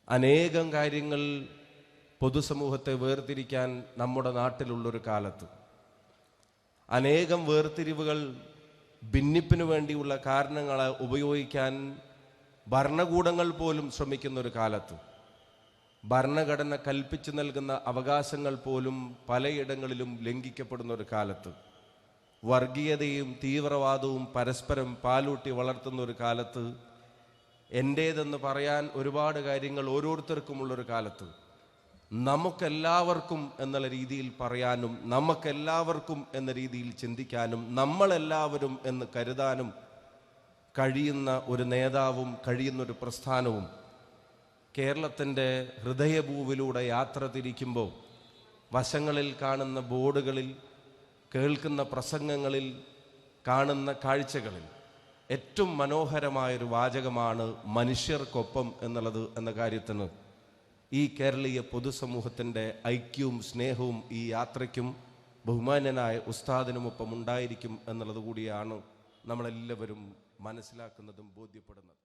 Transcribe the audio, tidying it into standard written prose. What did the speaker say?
അനേകം കാര്യങ്ങൾ പൊതുസമൂഹത്തെ വേർതിരിക്കാൻ നമ്മുടെ നാട്ടിലുള്ളൊരു കാലത്ത്, അനേകം വേർതിരിവുകൾ ഭിന്നിപ്പിനു വേണ്ടിയുള്ള കാരണങ്ങളെ ഉപയോഗിക്കാൻ ഭരണകൂടങ്ങൾ പോലും ശ്രമിക്കുന്നൊരു കാലത്ത്, ഭരണഘടന കൽപ്പിച്ചു നൽകുന്ന അവകാശങ്ങൾ പോലും പലയിടങ്ങളിലും ലംഘിക്കപ്പെടുന്ന ഒരു കാലത്ത്, വർഗീയതയും തീവ്രവാദവും പരസ്പരം പാലൂട്ടി വളർത്തുന്ന ഒരു കാലത്ത്, എൻ്റേതെന്ന് പറയാൻ ഒരുപാട് കാര്യങ്ങൾ ഓരോരുത്തർക്കുമുള്ളൊരു കാലത്ത്, നമുക്കെല്ലാവർക്കും എന്നുള്ള രീതിയിൽ പറയാനും നമുക്കെല്ലാവർക്കും എന്ന രീതിയിൽ ചിന്തിക്കാനും നമ്മളെല്ലാവരും എന്ന് കരുതാനും കഴിയുന്ന ഒരു നേതാവും കഴിയുന്നൊരു പ്രസ്ഥാനവും കേരളത്തിൻ്റെ ഹൃദയഭൂവിലൂടെ യാത്ര തിരിക്കുമ്പോൾ വശങ്ങളിൽ കാണുന്ന ബോർഡുകളിൽ, കേൾക്കുന്ന പ്രസംഗങ്ങളിൽ, കാണുന്ന കാഴ്ചകളിൽ ഏറ്റവും മനോഹരമായൊരു വാചകമാണ് മനുഷ്യർക്കൊപ്പം എന്നുള്ളത് എന്ന കാര്യത്തിന് ഈ കേരളീയ പൊതുസമൂഹത്തിൻ്റെ ഐക്യവും സ്നേഹവും ഈ യാത്രയ്ക്കും ബഹുമാന്യനായ ഉസ്താദിനുമൊപ്പം ഉണ്ടായിരിക്കും എന്നുള്ളത് കൂടിയാണ് നമ്മളെല്ലാവരും മനസ്സിലാക്കുന്നതും ബോധ്യപ്പെടുന്നത്.